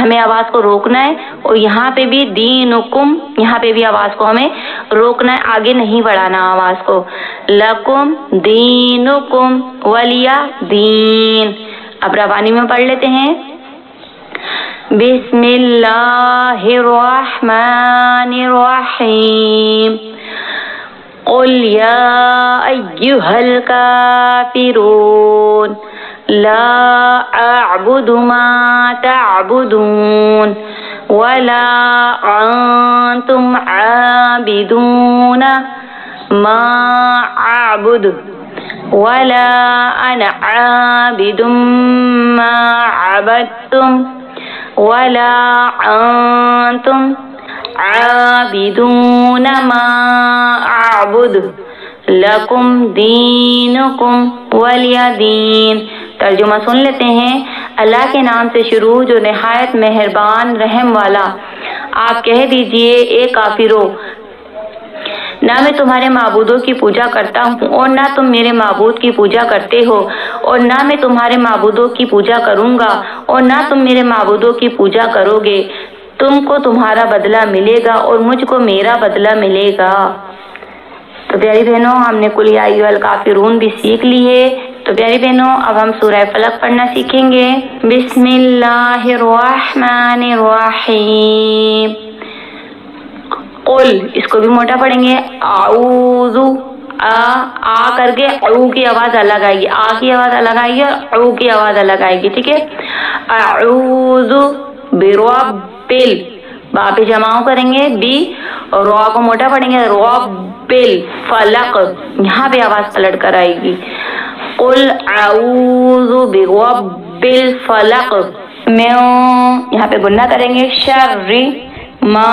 ہمیں آواز کو روکنا ہے، اور یہاں پہ بھی دینکم، یہاں پہ بھی آواز کو ہمیں روکنا ہے، آگے نہیں بڑھانا آواز کو. لکم دینکم ولی دین. اب روانی میں پڑھ لیتے ہیں. بسم اللہ الرحمن الرحیم. قل یا ایہا الکافرون لا اعبد ما تعبدون ولا انتم عابدون ما اعبد ولا انا عابد ما عبدتم ولا انتم عابدون ما اعبد لکم دینکم ولی دین. ترجمہ سن لیتے ہیں. اللہ کے نام سے شروع جو نہایت مہربان رحم والا. آپ کہہ دیجئے اے کافرو، نہ میں تمہارے معبودوں کی پوجا کرتا ہوں اور نہ تم میرے معبود کی پوجا کرتے ہو، اور نہ میں تمہارے معبودوں کی پوجا کروں گا اور نہ تم میرے معبودوں کی پوجا کرو گے. تم کو تمہارا بدلہ ملے گا اور مجھ کو میرا بدلہ ملے گا. تو پیاری بہنوں، ہم نے قل یا ایھا الکافرون بھی سیکھ لی ہے. تو پیاری بہنوں، اب ہم سورہ فلق پڑھنا سیکھیں گے. بسم اللہ الرحمن الرحیم. قل، اس کو بھی موٹا پڑھیں گے. اعوذ، آ کر کے او کی آواز الگ آئے گی، آ کی آواز الگ آئے گی اور او کی آواز الگ آئے گی. ٹھیک ہے. اعوذ بربل، با پہ جماؤ کریں گے بی، اور رو کو موٹا پڑھیں گے ربل فلق، یہاں پہ آواز پلٹ کر آئے گی. قل اعوذ برب الفلق میں، یہاں پہ گنہ کریں گے شر ما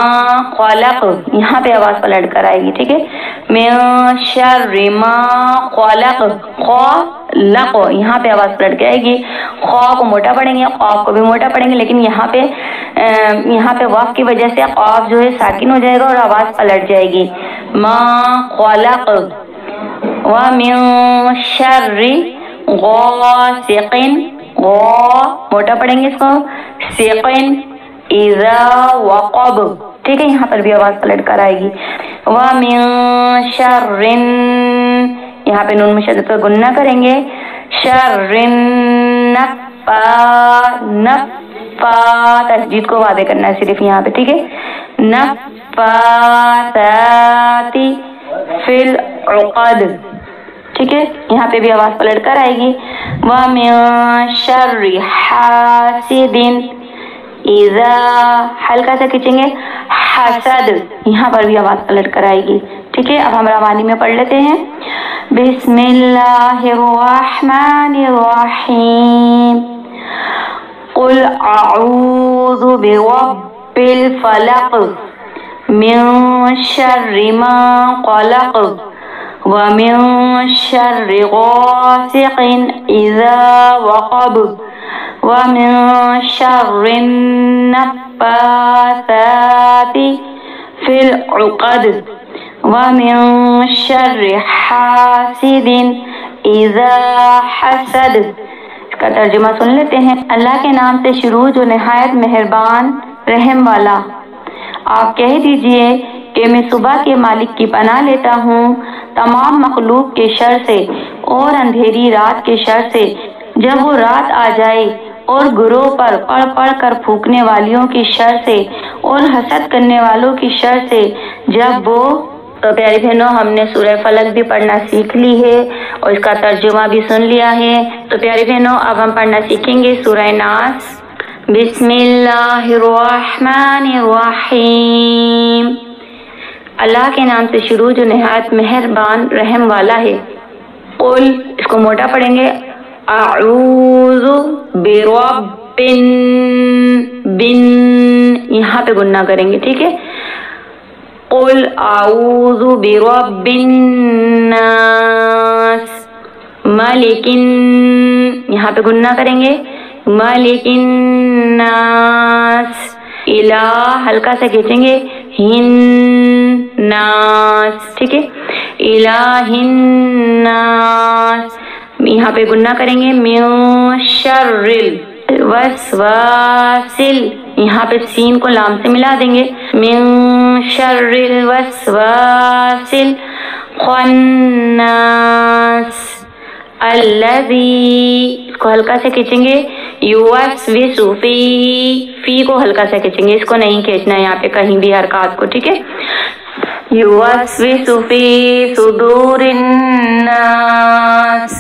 خلق، یہاں پہ آواز پلٹ کر آئے گی. ٹھیک ہے. من شر ما خلق، خلق، یہاں پہ آواز پلٹ کے آئے گی. خا کو موٹا پڑھیں گے، قاف کو بھی موٹا پڑھیں گے، لیکن یہاں پہ واف کی وجہ سے قاف جو ہے ساکن ہو جائے گا اور آواز پلٹ جائے گی. ما خلق. ومن شر غاسق، غا موٹا پڑھیں گے اس کو، سقن اذا وقب. ٹھیک ہے. یہاں پر بھی آواز پلٹ کر آئے گی. ومن شر، یہاں پہ نون مشدد پر گنہ کریں گے. شر تشدید کو واضح کرنا ہے صرف یہاں پہ. ٹھیک ہے. نفاثات فی العقد. ٹھیک ہے. یہاں پہ بھی آواز پلٹ کر آئے گی. وَمِن شَرِّ حَاسِدٍ اذا، ہلکا سا کھینچیں گے حسد، یہاں پر بھی آواز پلٹ کر آئے گی. ٹھیک ہے. اب ہم روانی میں پڑھ لیتے ہیں. بسم اللہ الرحمن الرحیم. قل اعوذ برب الفلق من شر ما خلق ومن شر غاسق اذا وقب ومن شر النفاثات في العقد ومن شر حاسد اذا حسد. اس کا ترجمہ سن لیتے ہیں. اللہ کے نام سے شروع جو نہایت مہربان رحم والا. آپ کہہ دیجئے کہ میں صبح کے مالک کی پناہ لیتا ہوں تمام مخلوق کے شر سے اور اندھیری رات کے شر سے، جب وہ رات آ جائے، اور گروہ پر پڑھ پڑھ کر پھونکنے والیوں کی شر سے اور حسد کرنے والوں کی شر سے جب وہ. تو پیاری بہنوں، ہم نے سورہ فلق بھی پڑھنا سیکھ لی ہے اور اس کا ترجمہ بھی سن لیا ہے. تو پیاری بہنوں، اب ہم پڑھنا سیکھیں گے سورہ ناس. بسم اللہ الرحمن الرحیم. اللہ کے نام سے شروع جو نہایت مہربان رحم والا ہے. قل، اس کو موٹا پڑھیں گے اعوذ برب بن، یہاں پہ گنہ کریں گے. ٹھیک ہے. قل اعوذ برب الناس ملک، یہاں پہ گنہ کریں گے ملک الناس. الہ ہلکا سا کھینچیں گے ہن ناس. ٹھیک ہے. الہ الناس، یہاں پہ گنہ کریں گے من شر الوسواس یہاں پہ سین کو لام سے ملا دیں گے، من شر الوسواس الخناس الذی کو ہلکا سے کھینچیں گے، یوسوس فی کو ہلکا سے کھینچیں گے، اس کو نہیں کھینچنا یہاں پہ کہیں بھی حرکات کو، ٹھیک ہے؟ یوسوس فی صدور الناس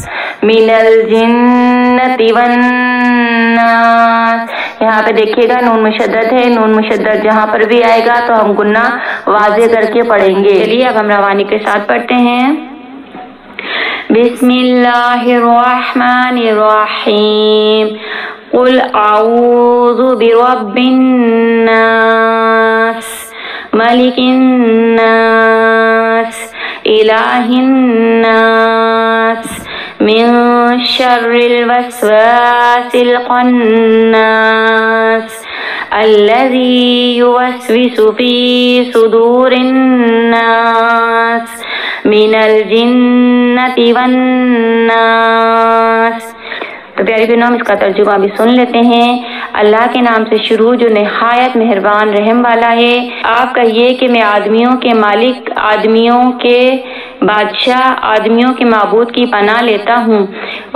من الجنۃ والناس، یہاں پہ دیکھیے گا نون مشدد ہے، نون مشدد جہاں پر بھی آئے گا تو ہم گنہ واضح کر کے پڑھیں گے۔ چلیے اب ہم روانی کے ساتھ پڑھتے ہیں۔ بسم اللہ الرحمن الرحیم، قل اعوذ برب الناس ملک الناس الہ الناس من شر الوسواس الخناس الذي يوسوس في صدور الناس من الجنۃ والناس۔ تو پیاری بہنوں، اس کا ترجمہ بھی سن لیتے ہیں۔ اللہ کے نام سے شروع جو نہایت مہربان رحم والا ہے۔ آپ کہیے کہ میں آدمیوں کے مالک، آدمیوں کے بادشاہ، آدمیوں کے معبود کی پناہ لیتا ہوں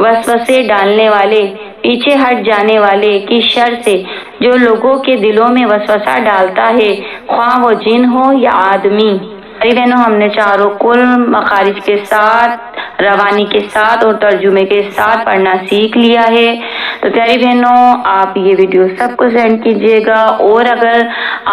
وسوسے ڈالنے والے، پیچھے ہٹ جانے والے کی شر سے، جو لوگوں کے دلوں میں وسوسہ ڈالتا ہے، خواہ وہ جن ہو یا آدمی۔ بہنوں، ہم نے چاروں کل مخارج کے ساتھ، روانی کے ساتھ اور ترجمے کے ساتھ پڑھنا سیکھ لیا ہے۔ تو پیاری بہنوں، آپ یہ ویڈیو سب کو سینڈ کیجیے گا، اور اگر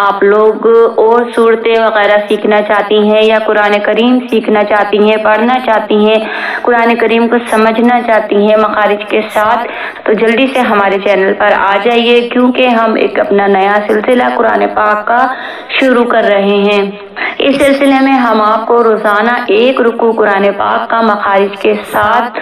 آپ لوگ اور صورتیں وغیرہ سیکھنا چاہتی ہیں یا قرآن کریم سیکھنا چاہتی ہیں، پڑھنا چاہتی ہیں، قرآن کریم کو سمجھنا چاہتی ہیں مخارج کے ساتھ، تو جلدی سے ہمارے چینل پر آ جائیے، کیونکہ ہم ایک اپنا نیا سلسلہ قرآن پاک کا شروع کر رہے ہیں۔ اس سلسلے میں ہم آپ کو روزانہ ایک رکوع قرآن پاک کا مخارج کے ساتھ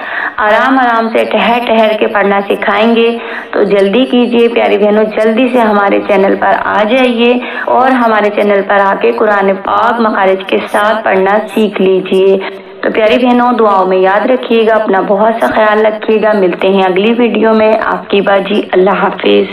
آرام آرام سے ٹہر ٹہر کے پڑھنا سکھائیں گے، تو جلدی کیجیے پیاری بہنوں، جلدی سے ہمارے چینل پر آ جائیے اور ہمارے چینل پر آ کے قرآن پاک مخارج کے ساتھ پڑھنا سیکھ لیجیے۔ تو پیاری بہنوں، دعاؤں میں یاد رکھیے گا، اپنا بہت سا خیال رکھیے گا۔ ملتے ہیں اگلی ویڈیو میں، آپ کی باجی، اللہ حافظ۔